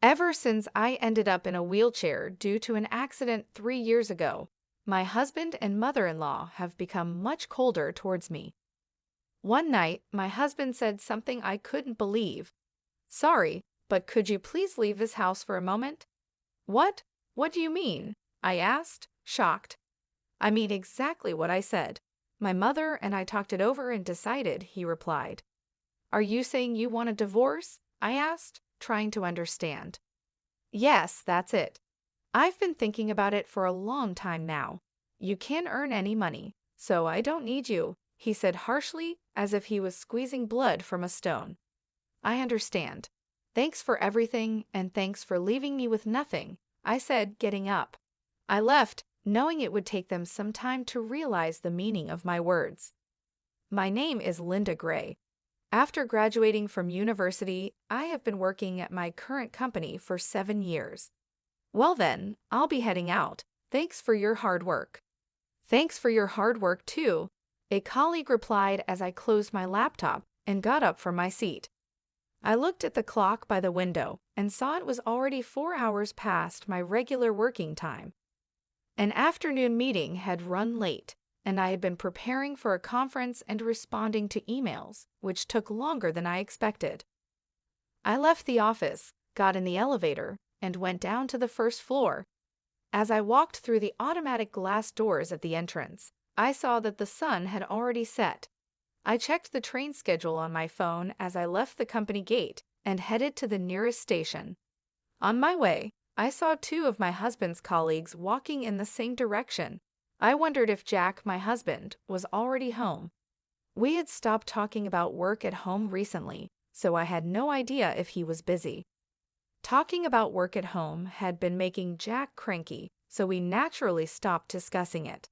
Ever since I ended up in a wheelchair due to an accident 3 years ago, my husband and mother-in-law have become much colder towards me. One night, my husband said something I couldn't believe. "Sorry, but could you please leave this house for a moment?" "What? What do you mean?" I asked, shocked. "I mean exactly what I said. My mother and I talked it over and decided," he replied. "Are you saying you want a divorce?" I asked, trying to understand. "Yes, that's it. I've been thinking about it for a long time now. You can't earn any money, so I don't need you," he said harshly, as if he was squeezing blood from a stone. "I understand. Thanks for everything, and thanks for leaving me with nothing," I said, getting up. I left, knowing it would take them some time to realize the meaning of my words. My name is Linda Gray. After graduating from university, I have been working at my current company for 7 years. "Well then, I'll be heading out. Thanks for your hard work." "Thanks for your hard work too," a colleague replied as I closed my laptop and got up from my seat. I looked at the clock by the window and saw it was already 4 hours past my regular working time. An afternoon meeting had run late, and I had been preparing for a conference and responding to emails, which took longer than I expected. I left the office, got in the elevator, and went down to the first floor. As I walked through the automatic glass doors at the entrance, I saw that the sun had already set. I checked the train schedule on my phone as I left the company gate and headed to the nearest station. On my way, I saw 2 of my husband's colleagues walking in the same direction. I wondered if Jack, my husband, was already home. We had stopped talking about work at home recently, so I had no idea if he was busy. Talking about work at home had been making Jack cranky, so we naturally stopped discussing it.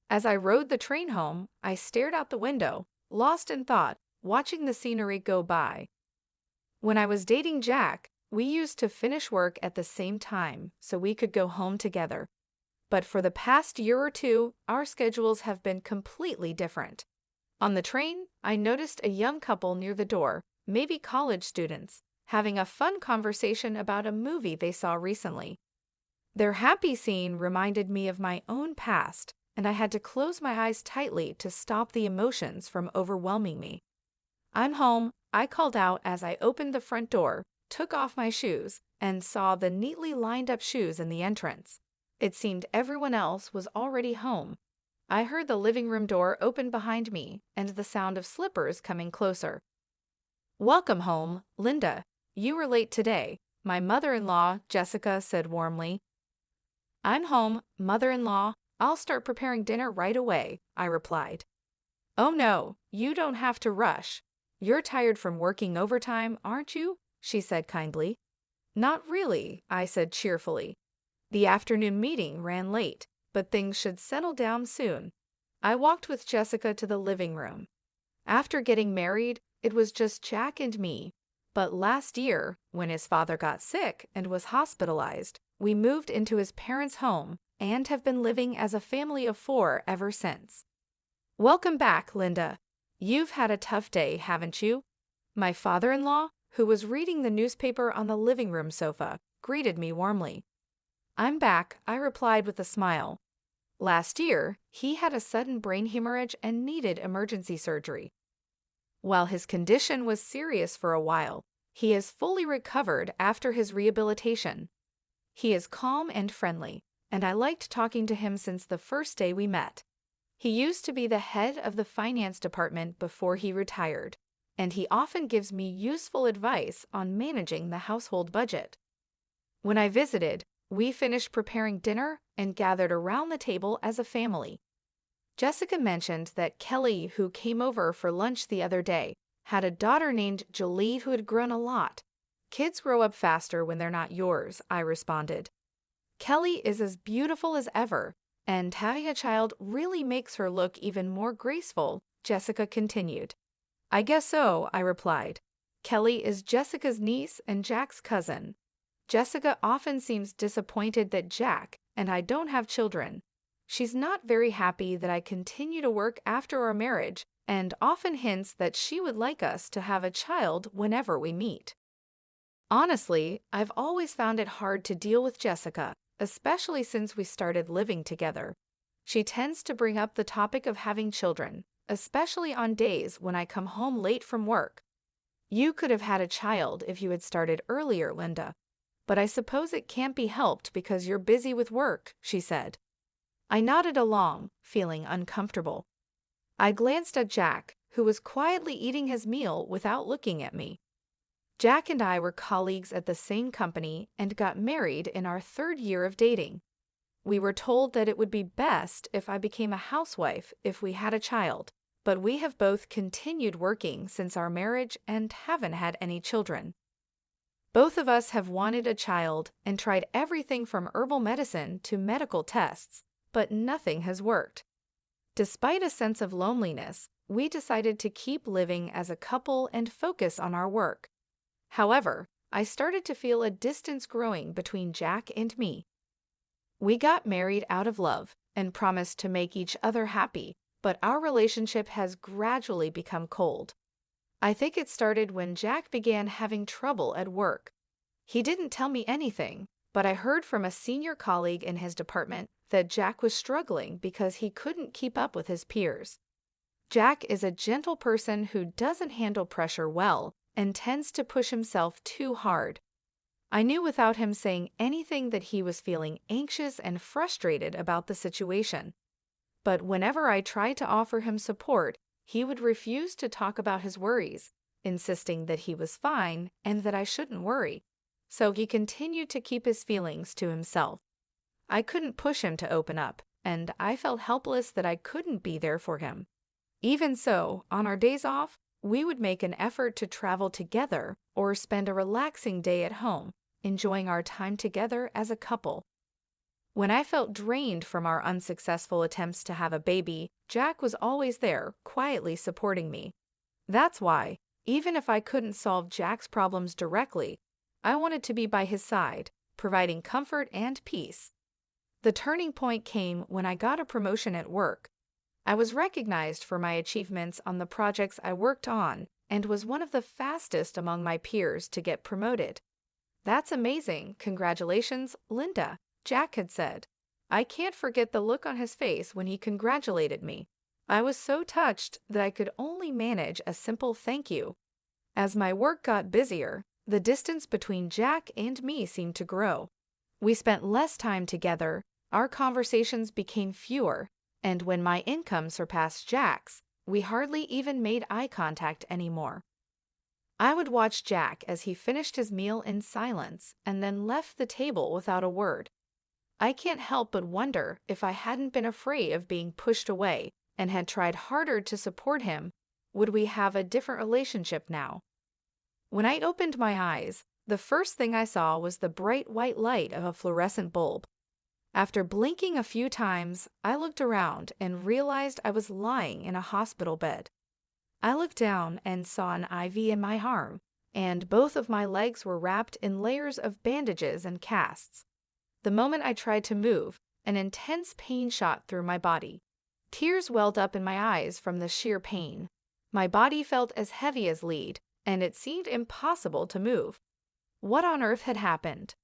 As I rode the train home, I stared out the window, lost in thought, watching the scenery go by. When I was dating Jack, we used to finish work at the same time so we could go home together. But for the past year or two, our schedules have been completely different. On the train, I noticed a young couple near the door, maybe college students, having a fun conversation about a movie they saw recently. Their happy scene reminded me of my own past, and I had to close my eyes tightly to stop the emotions from overwhelming me. "I'm home," I called out as I opened the front door, took off my shoes, and saw the neatly lined up shoes in the entrance. It seemed everyone else was already home. I heard the living room door open behind me and the sound of slippers coming closer. "Welcome home, Linda. You were late today," my mother-in-law, Jessica, said warmly. "I'm home, mother-in-law. I'll start preparing dinner right away," I replied. "Oh no, you don't have to rush. You're tired from working overtime, aren't you?" she said kindly. "Not really," I said cheerfully. "The afternoon meeting ran late, but things should settle down soon." I walked with Jessica to the living room. After getting married, it was just Jack and me. But last year, when his father got sick and was hospitalized, we moved into his parents' home and have been living as a family of 4 ever since. "Welcome back, Linda. You've had a tough day, haven't you?" My father-in-law, who was reading the newspaper on the living room sofa, greeted me warmly. "I'm back," I replied with a smile. Last year, he had a sudden brain hemorrhage and needed emergency surgery. While his condition was serious for a while, he has fully recovered after his rehabilitation. He is calm and friendly, and I liked talking to him since the first day we met. He used to be the head of the finance department before he retired, and he often gives me useful advice on managing the household budget. When I visited, we finished preparing dinner and gathered around the table as a family. Jessica mentioned that Kelly, who came over for lunch the other day, had a daughter named Jolie who had grown a lot. "Kids grow up faster when they're not yours," I responded. "Kelly is as beautiful as ever, and having a child really makes her look even more graceful," Jessica continued. "I guess so," I replied. "Kelly is Jessica's niece and Jack's cousin. Jessica often seems disappointed that Jack and I don't have children. She's not very happy that I continue to work after our marriage and often hints that she would like us to have a child whenever we meet." Honestly, I've always found it hard to deal with Jessica, especially since we started living together. She tends to bring up the topic of having children, especially on days when I come home late from work. You could have had a child if you had started earlier, Linda. But I suppose it can't be helped because you're busy with work, she said. I nodded along, feeling uncomfortable. I glanced at Jack, who was quietly eating his meal without looking at me. Jack and I were colleagues at the same company and got married in our third year of dating. We were told that it would be best if I became a housewife if we had a child, but we have both continued working since our marriage and haven't had any children. Both of us have wanted a child and tried everything from herbal medicine to medical tests, but nothing has worked. Despite a sense of loneliness, we decided to keep living as a couple and focus on our work. However, I started to feel a distance growing between Jack and me. We got married out of love and promised to make each other happy, but our relationship has gradually become cold. I think it started when Jack began having trouble at work. He didn't tell me anything, but I heard from a senior colleague in his department that Jack was struggling because he couldn't keep up with his peers. Jack is a gentle person who doesn't handle pressure well and tends to push himself too hard. I knew without him saying anything that he was feeling anxious and frustrated about the situation. But whenever I tried to offer him support, he would refuse to talk about his worries, insisting that he was fine and that I shouldn't worry. So he continued to keep his feelings to himself. I couldn't push him to open up, and I felt helpless that I couldn't be there for him. Even so, on our days off, we would make an effort to travel together or spend a relaxing day at home, enjoying our time together as a couple. When I felt drained from our unsuccessful attempts to have a baby, Jack was always there, quietly supporting me. That's why, even if I couldn't solve Jack's problems directly, I wanted to be by his side, providing comfort and peace. The turning point came when I got a promotion at work. I was recognized for my achievements on the projects I worked on and was one of the fastest among my peers to get promoted. "That's amazing. Congratulations, Linda," Jack had said. I can't forget the look on his face when he congratulated me. I was so touched that I could only manage a simple thank you. As my work got busier, the distance between Jack and me seemed to grow. We spent less time together, our conversations became fewer, and when my income surpassed Jack's, we hardly even made eye contact anymore. I would watch Jack as he finished his meal in silence and then left the table without a word. I can't help but wonder if I hadn't been afraid of being pushed away and had tried harder to support him, would we have a different relationship now? When I opened my eyes, the first thing I saw was the bright white light of a fluorescent bulb. After blinking a few times, I looked around and realized I was lying in a hospital bed. I looked down and saw an IV in my arm, and both of my legs were wrapped in layers of bandages and casts. The moment I tried to move, an intense pain shot through my body. Tears welled up in my eyes from the sheer pain. My body felt as heavy as lead, and it seemed impossible to move. What on earth had happened?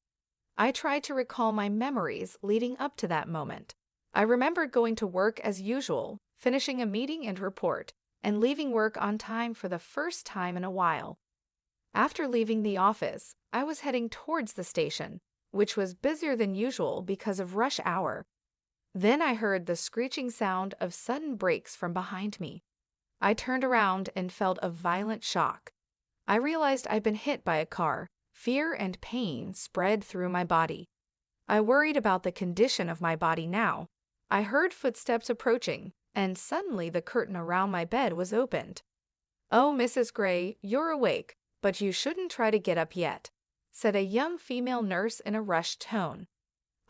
I tried to recall my memories leading up to that moment. I remembered going to work as usual, finishing a meeting and report, and leaving work on time for the first time in a while. After leaving the office, I was heading towards the station, which was busier than usual because of rush hour. Then I heard the screeching sound of sudden brakes from behind me. I turned around and felt a violent shock. I realized I'd been hit by a car. Fear and pain spread through my body. I worried about the condition of my body now. I heard footsteps approaching, and suddenly the curtain around my bed was opened. "Oh, Mrs. Gray, you're awake, but you shouldn't try to get up yet," said a young female nurse in a rushed tone.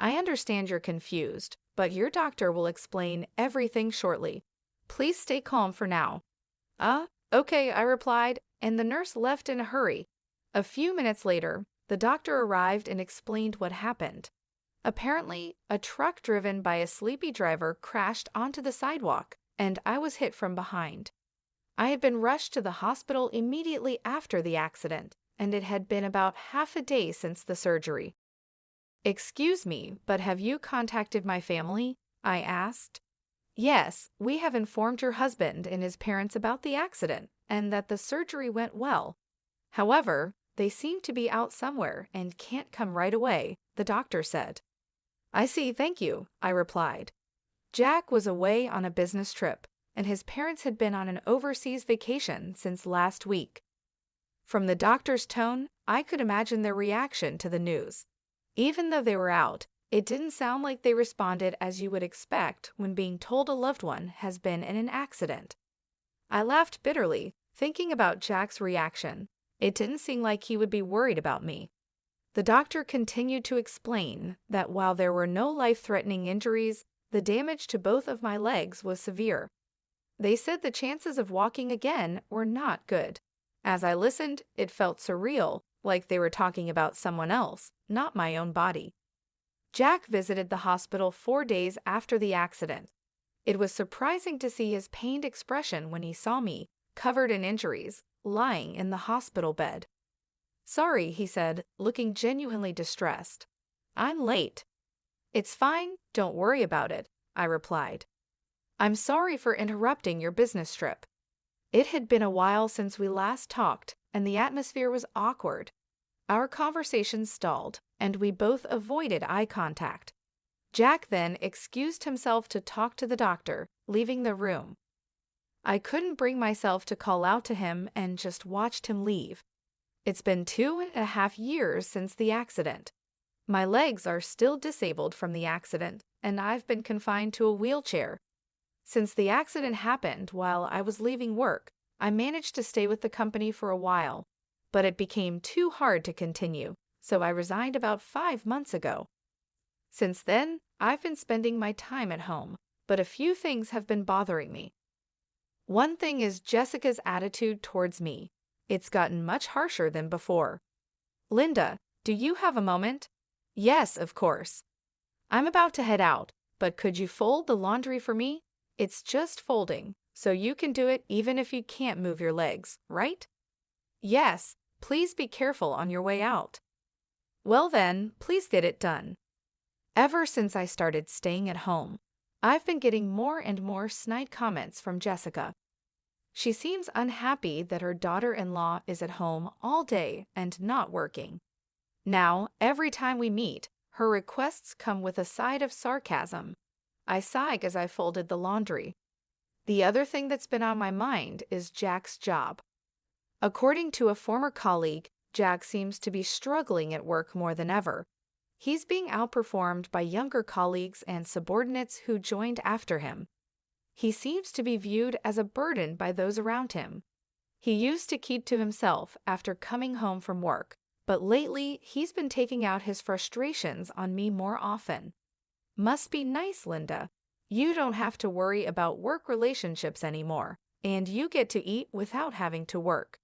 "I understand you're confused, but your doctor will explain everything shortly. Please stay calm for now." Okay," I replied, and the nurse left in a hurry. A few minutes later, the doctor arrived and explained what happened. Apparently, a truck driven by a sleepy driver crashed onto the sidewalk, and I was hit from behind. I had been rushed to the hospital immediately after the accident, and it had been about half a day since the surgery. "Excuse me, but have you contacted my family?" I asked. "Yes, we have informed your husband and his parents about the accident and that the surgery went well. However, they seem to be out somewhere and can't come right away," the doctor said. "I see, thank you," I replied. Jack was away on a business trip, and his parents had been on an overseas vacation since last week. From the doctor's tone, I could imagine their reaction to the news. Even though they were out, it didn't sound like they responded as you would expect when being told a loved one has been in an accident. I laughed bitterly, thinking about Jack's reaction. It didn't seem like he would be worried about me. The doctor continued to explain that while there were no life-threatening injuries, the damage to both of my legs was severe. They said the chances of walking again were not good. As I listened, it felt surreal, like they were talking about someone else, not my own body. Jack visited the hospital 4 days after the accident. It was surprising to see his pained expression when he saw me, covered in injuries, lying in the hospital bed. "Sorry," he said, looking genuinely distressed. "I'm late." "It's fine, don't worry about it," I replied. "I'm sorry for interrupting your business trip." It had been a while since we last talked, and the atmosphere was awkward. Our conversation stalled, and we both avoided eye contact. Jack then excused himself to talk to the doctor, leaving the room. I couldn't bring myself to call out to him and just watched him leave. It's been 2.5 years since the accident. My legs are still disabled from the accident, and I've been confined to a wheelchair. Since the accident happened while I was leaving work, I managed to stay with the company for a while, but it became too hard to continue, so I resigned about 5 months ago. Since then, I've been spending my time at home, but a few things have been bothering me. One thing is Jessica's attitude towards me. It's gotten much harsher than before. "Linda, do you have a moment?" "Yes, of course." "I'm about to head out, but could you fold the laundry for me? It's just folding, so you can do it even if you can't move your legs, right?" "Yes, please be careful on your way out." "Well then, please get it done." Ever since I started staying at home, I've been getting more and more snide comments from Jessica. She seems unhappy that her daughter-in-law is at home all day and not working. Now, every time we meet, her requests come with a side of sarcasm. I sigh as I folded the laundry. The other thing that's been on my mind is Jack's job. According to a former colleague, Jack seems to be struggling at work more than ever. He's being outperformed by younger colleagues and subordinates who joined after him. He seems to be viewed as a burden by those around him. He used to keep to himself after coming home from work, but lately he's been taking out his frustrations on me more often. Must be nice, Linda. You don't have to worry about work relationships anymore, and you get to eat without having to work.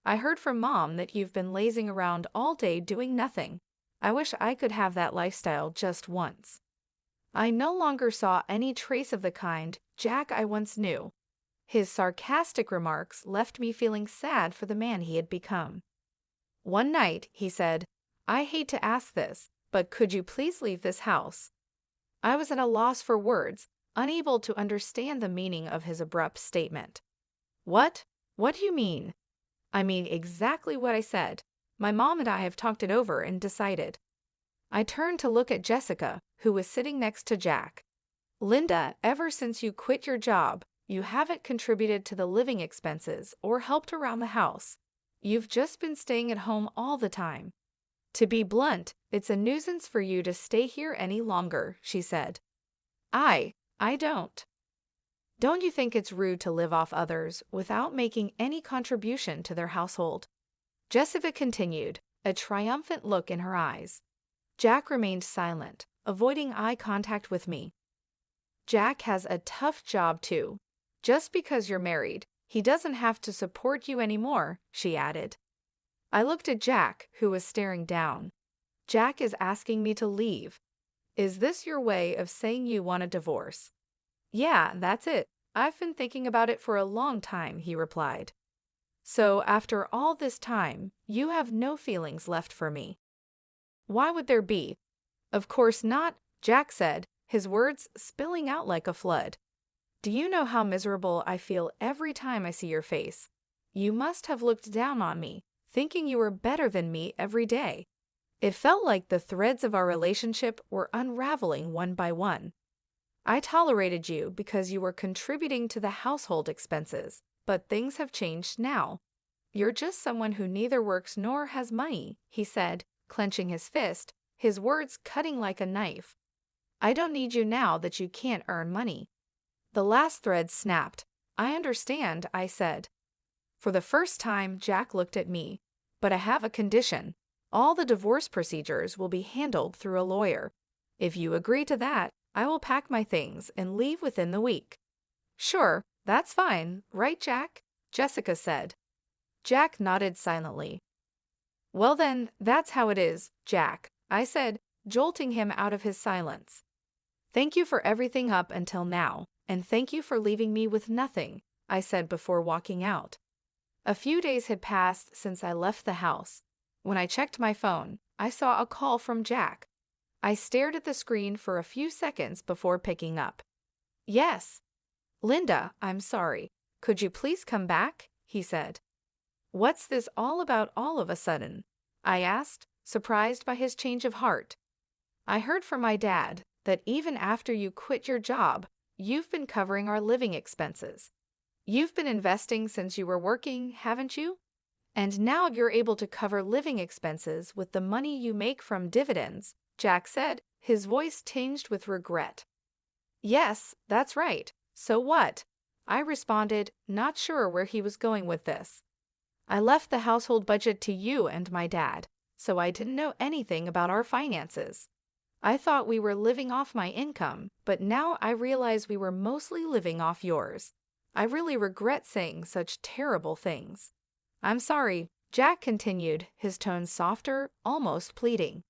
I heard from Mom that you've been lazing around all day doing nothing. I wish I could have that lifestyle just once. I no longer saw any trace of the kind Jack I once knew. His sarcastic remarks left me feeling sad for the man he had become. One night, he said, "I hate to ask this, but could you please leave this house?" I was at a loss for words, unable to understand the meaning of his abrupt statement. "What? What do you mean?" "I mean exactly what I said. My mom and I have talked it over and decided." I turned to look at Jessica, who was sitting next to Jack. "Linda, ever since you quit your job, you haven't contributed to the living expenses or helped around the house. You've just been staying at home all the time. To be blunt, it's a nuisance for you to stay here any longer," she said. I don't. Don't you think it's rude to live off others without making any contribution to their household?" Jessica continued, a triumphant look in her eyes. Jack remained silent, avoiding eye contact with me. "Jack has a tough job too. Just because you're married, he doesn't have to support you anymore," she added. I looked at Jack, who was staring down. "Jack is asking me to leave. Is this your way of saying you want a divorce?" "Yeah, that's it. I've been thinking about it for a long time," he replied. So after all this time, you have no feelings left for me. Why would there be? Of course not, Jack said, his words spilling out like a flood. Do you know how miserable I feel every time I see your face? You must have looked down on me, thinking you were better than me every day. It felt like the threads of our relationship were unraveling one by one. I tolerated you because you were contributing to the household expenses, but things have changed now. You're just someone who neither works nor has money, he said, clenching his fist, his words cutting like a knife. I don't need you now that you can't earn money. The last thread snapped. I understand, I said. For the first time, Jack looked at me. But I have a condition. All the divorce procedures will be handled through a lawyer. If you agree to that, I will pack my things and leave within the week. Sure, that's fine, right, Jack? Jessica said. Jack nodded silently. Well then, that's how it is, Jack, I said, jolting him out of his silence. Thank you for everything up until now, and thank you for leaving me with nothing, I said before walking out. A few days had passed since I left the house. When I checked my phone, I saw a call from Jack. I stared at the screen for a few seconds before picking up. Yes. Linda, I'm sorry. Could you please come back? He said. What's this all about all of a sudden? I asked, surprised by his change of heart. I heard from my dad that even after you quit your job, you've been covering our living expenses. You've been investing since you were working, haven't you? And now you're able to cover living expenses with the money you make from dividends, Jack said, his voice tinged with regret. Yes, that's right. So what? I responded, not sure where he was going with this. I left the household budget to you and my dad, so I didn't know anything about our finances. I thought we were living off my income, but now I realize we were mostly living off yours. I really regret saying such terrible things. I'm sorry, Jack continued, his tone softer, almost pleading.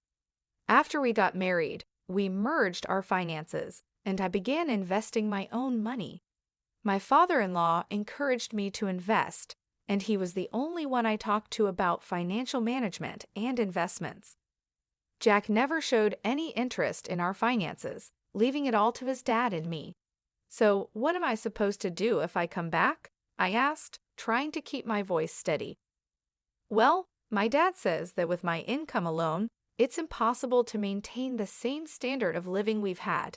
After we got married, we merged our finances, and I began investing my own money. My father-in-law encouraged me to invest, and he was the only one I talked to about financial management and investments. Jack never showed any interest in our finances, leaving it all to his dad and me. So, what am I supposed to do if I come back? I asked, trying to keep my voice steady. Well, my dad says that with my income alone, it's impossible to maintain the same standard of living we've had.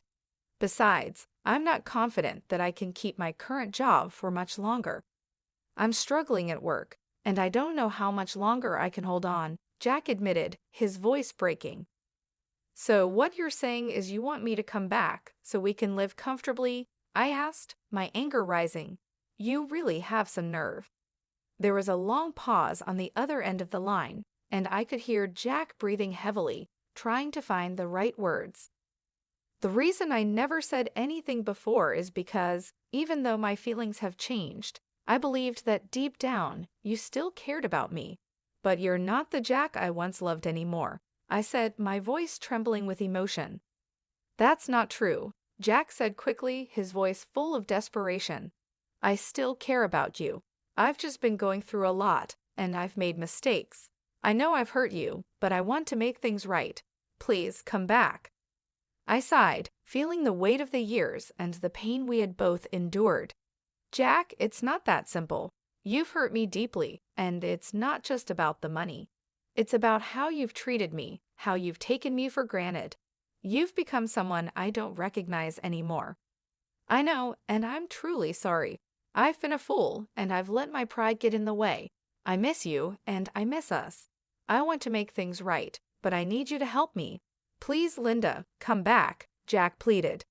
Besides, I'm not confident that I can keep my current job for much longer. I'm struggling at work, and I don't know how much longer I can hold on, Jack admitted, his voice breaking. So what you're saying is you want me to come back so we can live comfortably? I asked, my anger rising. You really have some nerve. There was a long pause on the other end of the line, and I could hear Jack breathing heavily, trying to find the right words. The reason I never said anything before is because, even though my feelings have changed, I believed that deep down you still cared about me. But you're not the Jack I once loved anymore, I said, my voice trembling with emotion. That's not true, Jack said quickly, his voice full of desperation. I still care about you. I've just been going through a lot, and I've made mistakes. I know I've hurt you, but I want to make things right. Please come back. I sighed, feeling the weight of the years and the pain we had both endured. Jack, it's not that simple. You've hurt me deeply, and it's not just about the money. It's about how you've treated me, how you've taken me for granted. You've become someone I don't recognize anymore. I know, and I'm truly sorry. I've been a fool, and I've let my pride get in the way. I miss you, and I miss us. I want to make things right, but I need you to help me. Please, Linda, come back, Jack pleaded.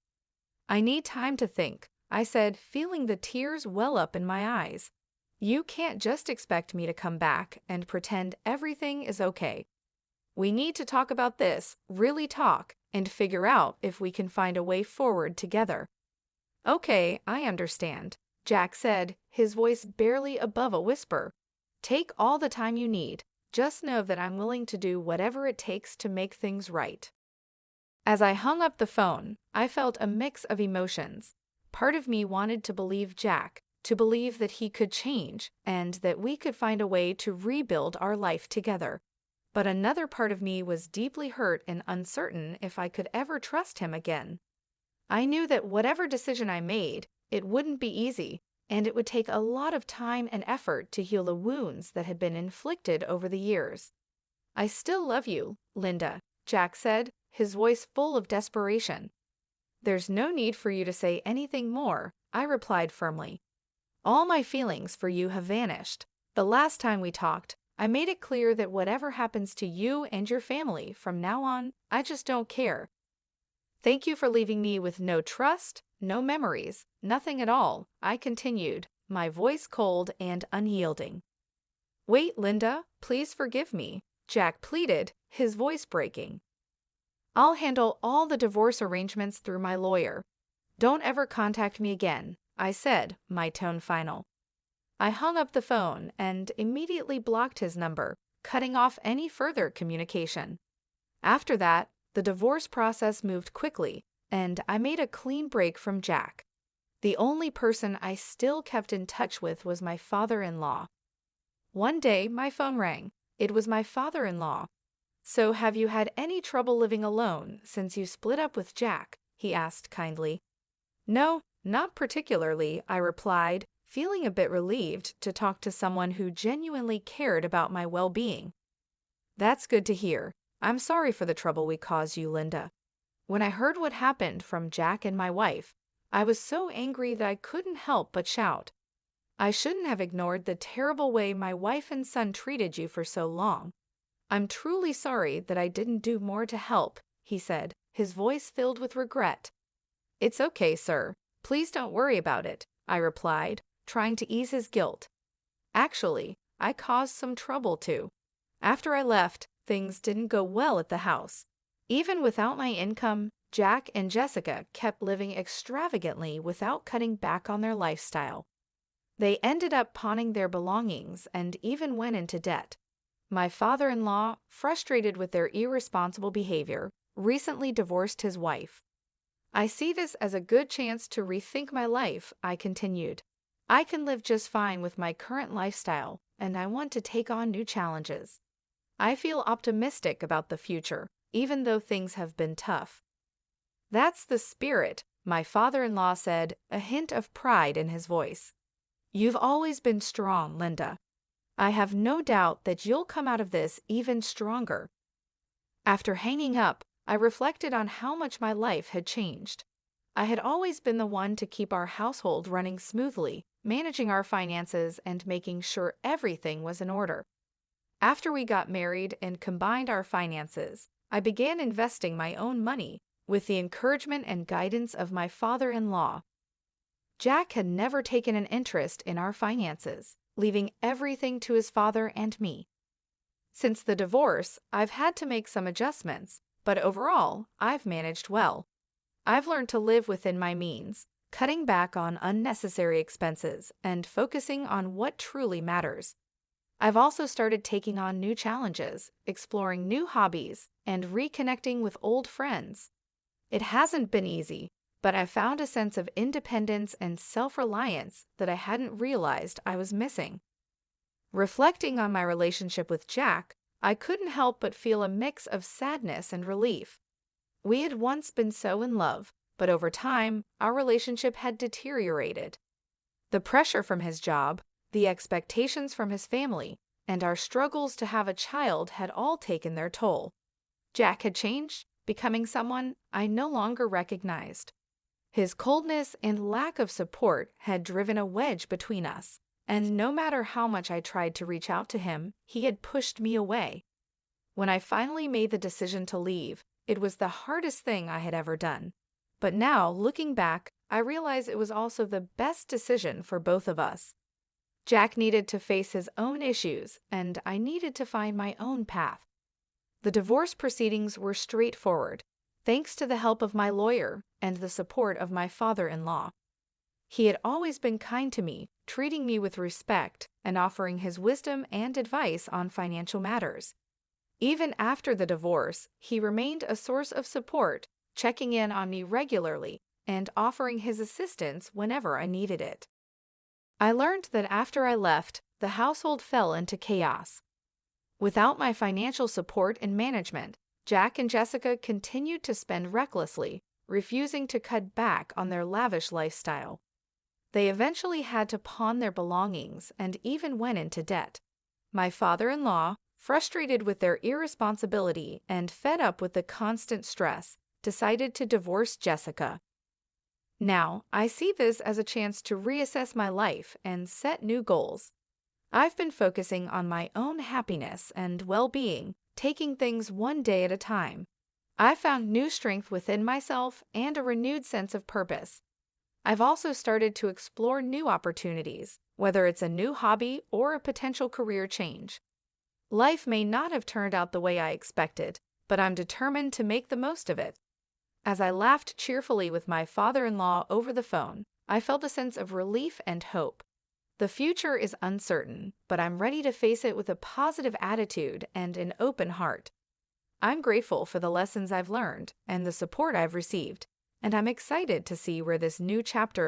I need time to think, I said, feeling the tears well up in my eyes. You can't just expect me to come back and pretend everything is okay. We need to talk about this, really talk, and figure out if we can find a way forward together. Okay, I understand, Jack said, his voice barely above a whisper. Take all the time you need. Just know that I'm willing to do whatever it takes to make things right. As I hung up the phone, I felt a mix of emotions. Part of me wanted to believe Jack, to believe that he could change and that we could find a way to rebuild our life together. But another part of me was deeply hurt and uncertain if I could ever trust him again. I knew that whatever decision I made, it wouldn't be easy, and it would take a lot of time and effort to heal the wounds that had been inflicted over the years. "I still love you, Linda," Jack said, his voice full of desperation. "There's no need for you to say anything more," I replied firmly. "All my feelings for you have vanished. The last time we talked, I made it clear that whatever happens to you and your family from now on, I just don't care. Thank you for leaving me with no trust, no memories, nothing at all," I continued, my voice cold and unyielding. "Wait, Linda, please forgive me," Jack pleaded, his voice breaking. "I'll handle all the divorce arrangements through my lawyer. Don't ever contact me again," I said, my tone final. I hung up the phone and immediately blocked his number, cutting off any further communication. After that, the divorce process moved quickly, and I made a clean break from Jack. The only person I still kept in touch with was my father-in-law. One day, my phone rang. It was my father-in-law. "So have you had any trouble living alone since you split up with Jack?" he asked kindly. "No, not particularly," I replied, feeling a bit relieved to talk to someone who genuinely cared about my well-being. "That's good to hear. I'm sorry for the trouble we caused you, Linda. When I heard what happened from Jack and my wife, I was so angry that I couldn't help but shout. I shouldn't have ignored the terrible way my wife and son treated you for so long. I'm truly sorry that I didn't do more to help," he said, his voice filled with regret. "It's okay, sir. Please don't worry about it," I replied, trying to ease his guilt. "Actually, I caused some trouble too. After I left, things didn't go well at the house. Even without my income, Jack and Jessica kept living extravagantly without cutting back on their lifestyle. They ended up pawning their belongings and even went into debt. My father-in-law, frustrated with their irresponsible behavior, recently divorced his wife. I see this as a good chance to rethink my life," I continued. "I can live just fine with my current lifestyle, and I want to take on new challenges. I feel optimistic about the future, even though things have been tough." "That's the spirit," my father-in-law said, a hint of pride in his voice. "You've always been strong, Linda. I have no doubt that you'll come out of this even stronger." After hanging up, I reflected on how much my life had changed. I had always been the one to keep our household running smoothly, managing our finances and making sure everything was in order. After we got married and combined our finances, I began investing my own money with the encouragement and guidance of my father-in-law. Jack had never taken an interest in our finances, leaving everything to his father and me. Since the divorce, I've had to make some adjustments, but overall, I've managed well. I've learned to live within my means, cutting back on unnecessary expenses and focusing on what truly matters. I've also started taking on new challenges, exploring new hobbies, and reconnecting with old friends. It hasn't been easy, but I found a sense of independence and self-reliance that I hadn't realized I was missing. Reflecting on my relationship with Jack, I couldn't help but feel a mix of sadness and relief. We had once been so in love, but over time, our relationship had deteriorated. The pressure from his job, the expectations from his family, and our struggles to have a child had all taken their toll. Jack had changed, becoming someone I no longer recognized. His coldness and lack of support had driven a wedge between us, and no matter how much I tried to reach out to him, he had pushed me away. When I finally made the decision to leave, it was the hardest thing I had ever done. But now, looking back, I realize it was also the best decision for both of us. Jack needed to face his own issues, and I needed to find my own path. The divorce proceedings were straightforward, thanks to the help of my lawyer and the support of my father-in-law. He had always been kind to me, treating me with respect and offering his wisdom and advice on financial matters. Even after the divorce, he remained a source of support, checking in on me regularly and offering his assistance whenever I needed it. I learned that after I left, the household fell into chaos. Without my financial support and management, Jack and Jessica continued to spend recklessly, refusing to cut back on their lavish lifestyle. They eventually had to pawn their belongings and even went into debt. My father-in-law, frustrated with their irresponsibility and fed up with the constant stress, decided to divorce Jessica. Now, I see this as a chance to reassess my life and set new goals. I've been focusing on my own happiness and well-being, taking things one day at a time. I've found new strength within myself and a renewed sense of purpose. I've also started to explore new opportunities, whether it's a new hobby or a potential career change. Life may not have turned out the way I expected, but I'm determined to make the most of it. As I laughed cheerfully with my father-in-law over the phone, I felt a sense of relief and hope. The future is uncertain, but I'm ready to face it with a positive attitude and an open heart. I'm grateful for the lessons I've learned and the support I've received, and I'm excited to see where this new chapter